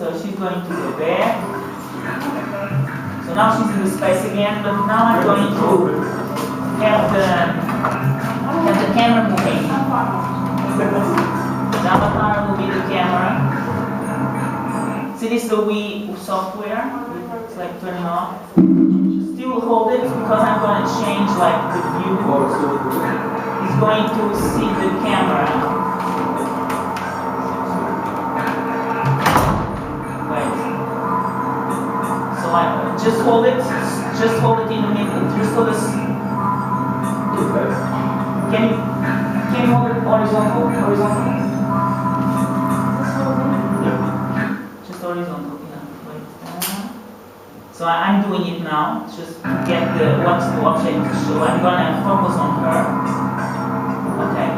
So she's going to go back. So now she's in the space again, but now I'm going to have the camera moving. The avatar will be the camera. See, this is the Wii software. It's like turning off. Still hold it because I'm going to change like the view. He's going to see the camera. Wait. So I just hold it. Just hold it in the middle. Just hold this. Can you hold it horizontal? Horizontal. Just horizontal. Yeah. Wait. So I'm doing it now. Just get what's the object to show. I'm gonna focus on her. Okay.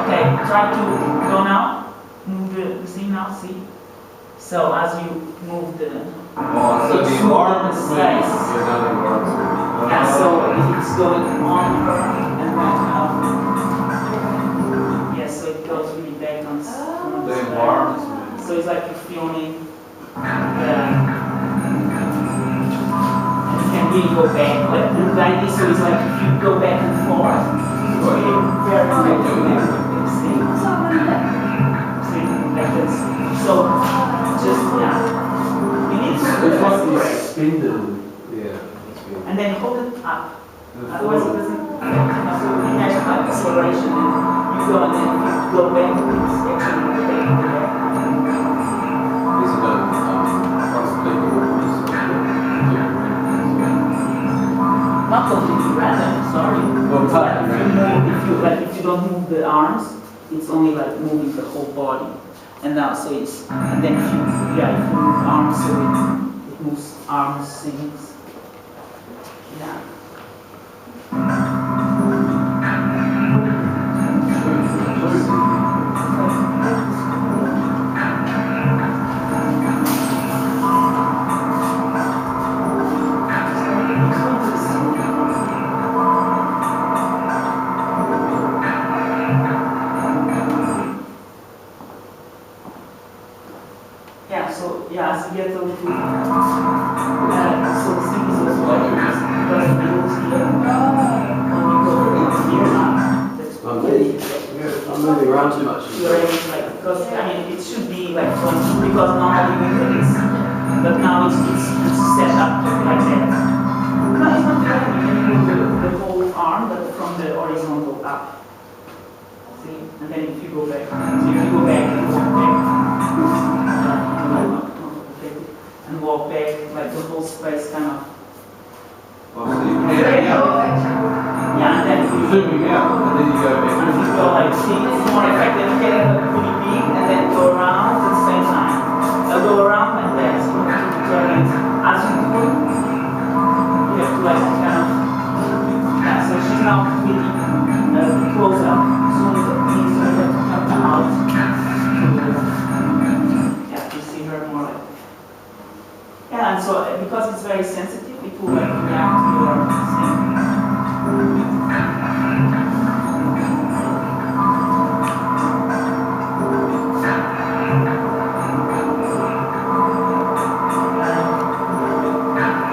Okay. Try to go now. Move the thing now. See. So as you move the. So the arm is yeah, so it's going on her and then yes, so it goes really back on the arm. So it's like you're filming and you can really go back like this, so it's like if you go back and forth, it's really very see like this. So just It's like the spindle. Yeah. And then hold it up. Otherwise it doesn't imagine like acceleration and you go and then you go back, it's actually taking the back. Is it Not completely random, sorry. If you don't move the arms, it's only like moving the whole body. And now so it's and then if you move arms so it moves arms things. Yeah. As you get a little, so the thing is also like this, because the rules here, when you go here now, that's I'm moving around too much. like, because I mean it should be like because normally we do this, but now it's set up like that. No, it's not that. You can move the whole arm, but from the horizontal up. See, and then if you go back, so if you go back and walk back. And walk back, like the whole space kind of. Yeah, and then you zooming out, and then you go back. And you go like, see, it's more effective. You get it really big, and then go around at the same time. Go around like that. So you have to turn it as you do. You have to like kind of. Yeah, so she's now really close up. So you have to come out. Yeah, you see her more like. Yeah, and so because it's very sensitive, it will like react to your thing.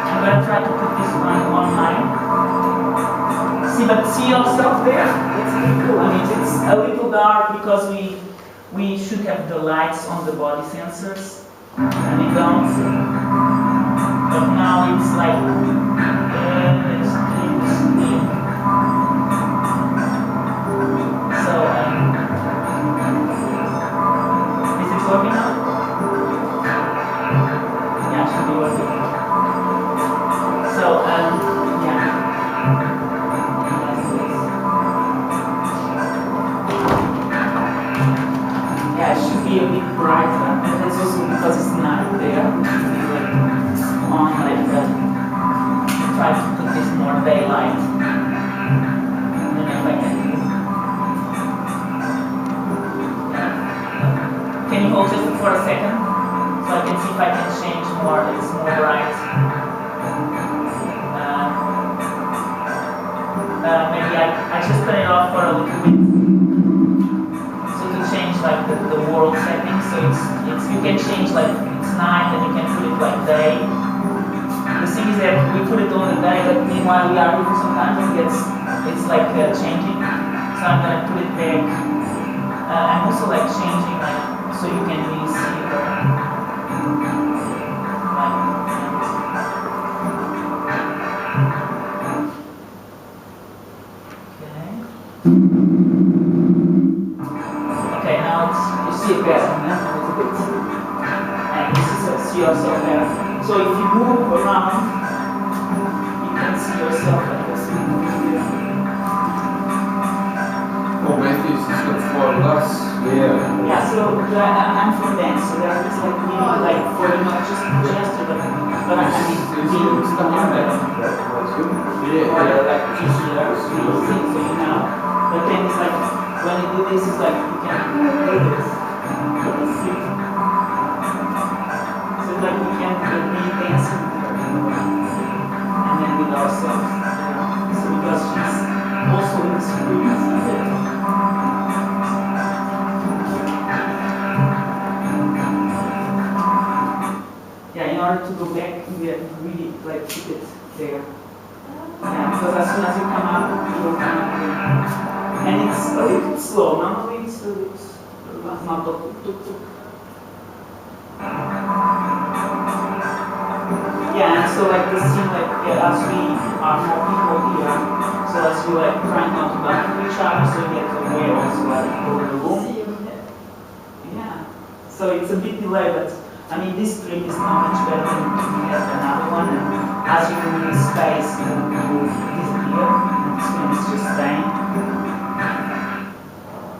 I'm gonna try to put this one online. See yourself there? It's really cool. I mean, it's a little dark because we should have the lights on the body sensors, and we don't. But now it's like it's clean. So is it working now? Yeah, it should be working. So yeah. Yeah, it should be a bit brighter, and that's also because it's night there. On like try to put this more daylight. I don't know if I can. Can you hold just for a second so I can see if I can change more? It's more bright. Maybe I just turn it off for a little bit. temporal setting, so it's you can change like it's night and you can put it like day. The thing is that we put it on the day, but meanwhile we are moving sometimes and it's like changing. So I'm gonna put it back. I'm also like changing like so you can really see the Okay, now you see it better, a little bit. And this is see yourself better. So if you move around, you can see yourself like this. Oh, Matthew's just got 4 glass. Yeah. Yeah, so I'm from dance, so that is like really like for not just gesture, but I mean being stuck in the like easier, so you know. But then it's like when you do this, it's like you can do this. So it's like we can be dancing and then with ourselves, you know. So because she's also experiencing it. Yeah, in order to go back, we have to really like keep it there. Yeah, because as soon as you come up, you will come up again. And it's a little slow. Normally it's not tuk tuk tuk. Yeah, and so like the scene, like as we are more people here, so as you like trying not to bump into each other, so you get away also like over the room. Yeah. So it's a bit delay, but I mean this trip is not much better than we have another one. And as you move in space, you disappear. And this one is just staying.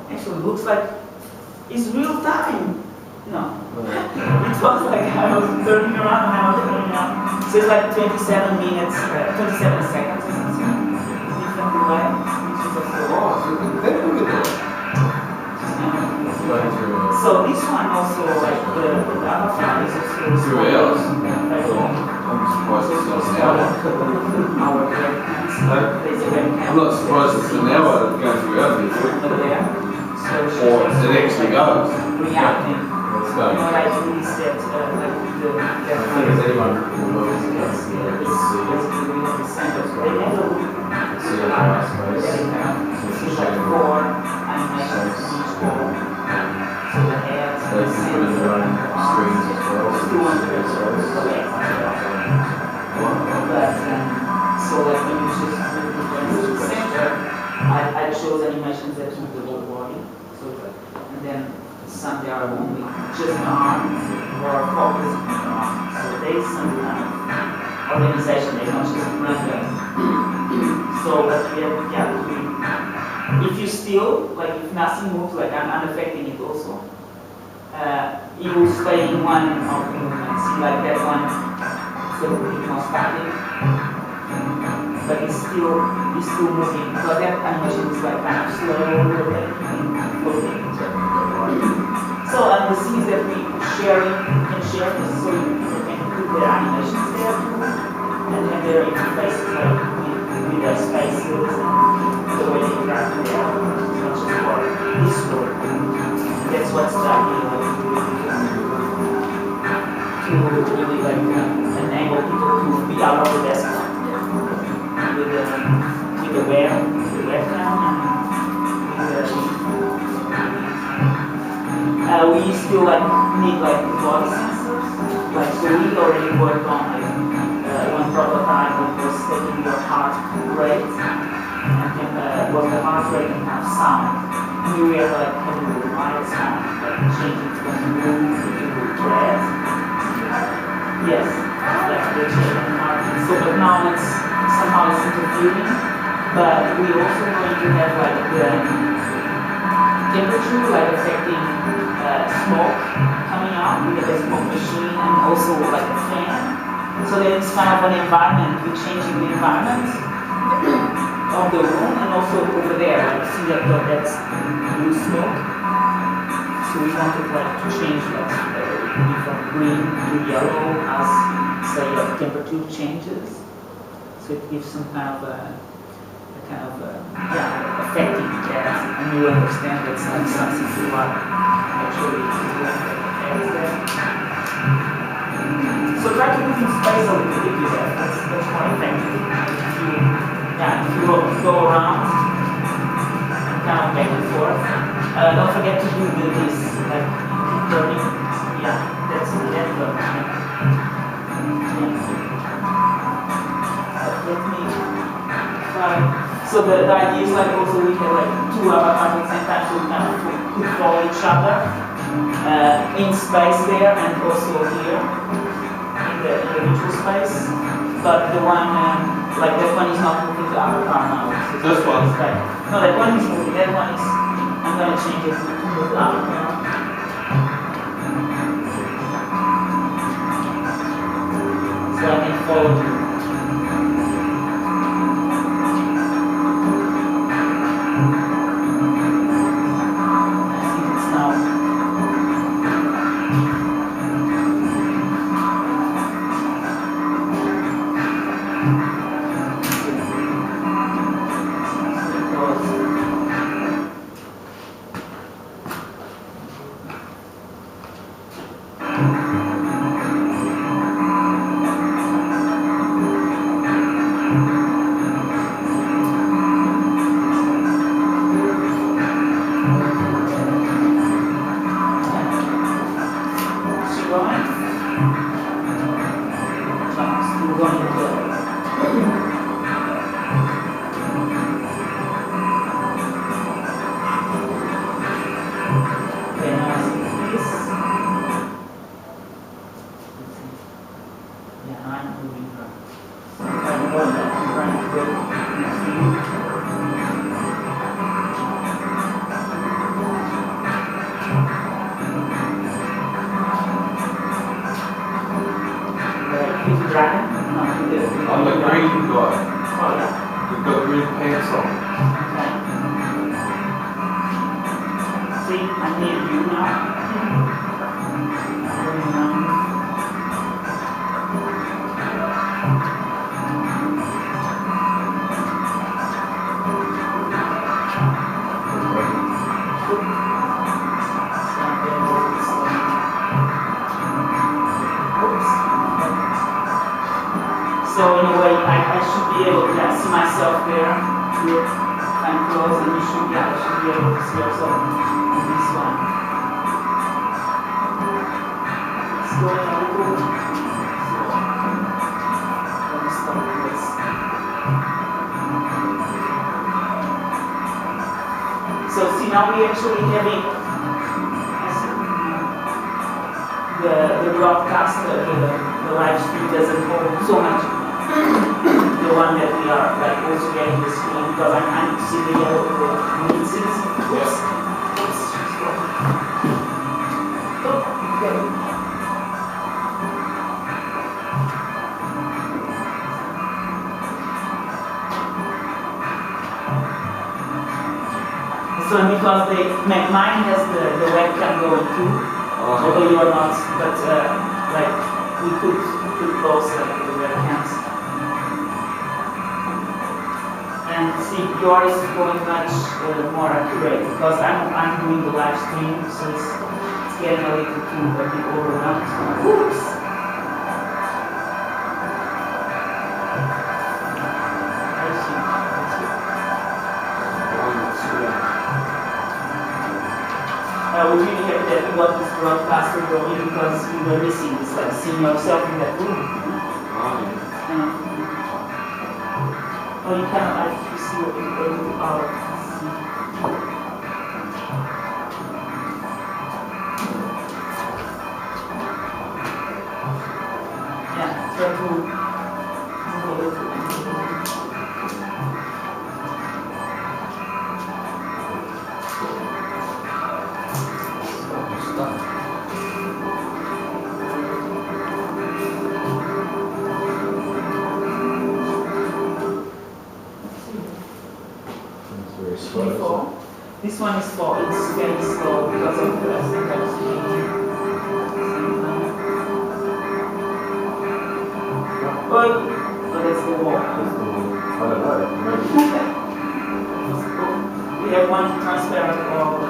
Actually, looks like it's real time. No. It was like I was turning around and I was turning around. So it's like 27 minutes, 27 seconds or something. Different delay, which is also. Oh, so very good delay. So this one also, like the other one is also 2 hours. I'm surprised it's not an hour. I'm not surprised it's an hour going through our video. Or it actually goes. Reacting. Let's go. You know, like we said, like the I think it's anyone who knows They never see it on my space. it's like 4 animations in each wall. So the head, They can put in their own screens as well. But so like when you just move to the center, I chose animations that move the whole body. So and then some they are only just an arm or focusing on the arm. So there is some kind of organization, they're not just random. So but we have if you still like if nothing moves, like I'm affecting it also. You will stay in one of the movements. See like that one, it's a little bit more static. But it's still moving because that animation is like kind of slow rotating and floating. So the things that we can share this so people can put their animations there too and have their interfaces like with their spaces and the way they interact with their not just for this work. That's what's the idea to really like enable people to be out of the desktop with the webcam and we still like need like body sensors. Like so we already worked on like one prototype that was taking your heart rate and was the heart rate and kind of sound. And we were like having the mild sound, like changing from room to red. Yes, like the changing heartbeat. So but now it's somehow it's interfering. But we also going to have like the temperature like affecting smoke coming out. We have a smoke machine and also like a fan. So that it's kind of an environment, we're changing the environment of the room and also over there. Like see that that's blue smoke. So we wanted like to change like from green to yellow as say your temperature changes. So it gives some kind of affecting that. And you understand that's not something you are actually doing there. So try to put in space a little bit there. That's more effective. If you go around and kind of back and forth. Don't forget to do this, like keep turning. Yeah, that's the end of it. Let me try. So the idea is like also we have like two avatars at the same time, so we kind of could follow each other in space there and also here in the individual space. But the one like that one is not moving the avatar now. This one? No, that one is moving. That one is. I'm gonna change it to move the avatar. So I can follow you. I'm the green guy. You've got green pants on. See, I'm near you now. So in a way, I should be able to see myself there, here, and close, and I should be able to see yourself in this one. It's going a little, so let me stop this. So see, now we actually having the broadcast, the live stream doesn't hold so much. The one that we are like also getting the screen because I'm seeing the yellow pieces. Oops. Okay. So because mine has the webcam going too, although you are not, but like we could close the webcams. And see, yours is going much more accurate because I'm doing the live stream, so it's getting a little too a bit overwhelmed. Oops. I see. We're really happy that we got this broadcaster going because we were missing this, like seeing yourself in that room. Oh, you cannot actually see what you're going to our yeah, try to move a little. This one is slow, it's very slow because of the syntax change. Oh, that's the wall. I don't know. It's We have one transparent wall.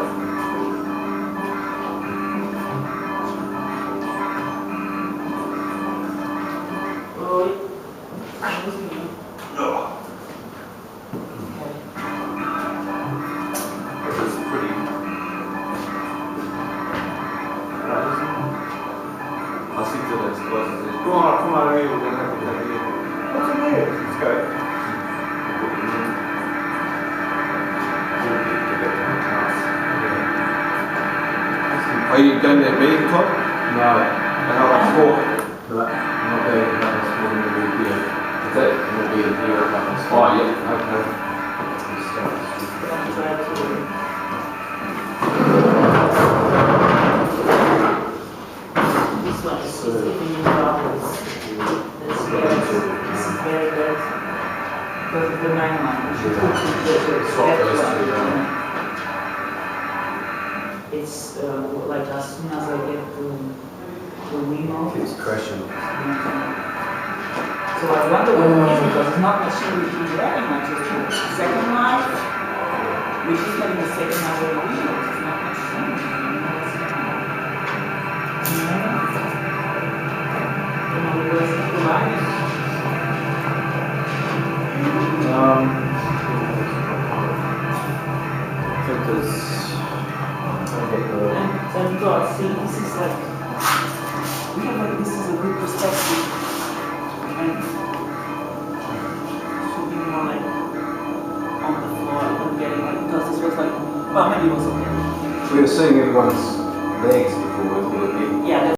Are you going there meeting Todd? No. And how much for? But I'm not going to have this one in the here. Is it? I'm going to be in here about this. Oh, yeah. Okay. This one is giving you problems. This is very good. Because of the 9 line, we should put it's like as soon as I get to Wemo. It's crashing. So I wonder what it is because it's not necessarily very much. It's the second line, which is having the second line of the wheel. It's not much change. And God, see, this is like, we have like, this is a good perspective. And should be more like on the floor and getting like, because this was like, well, maybe it was okay. We were seeing everyone's legs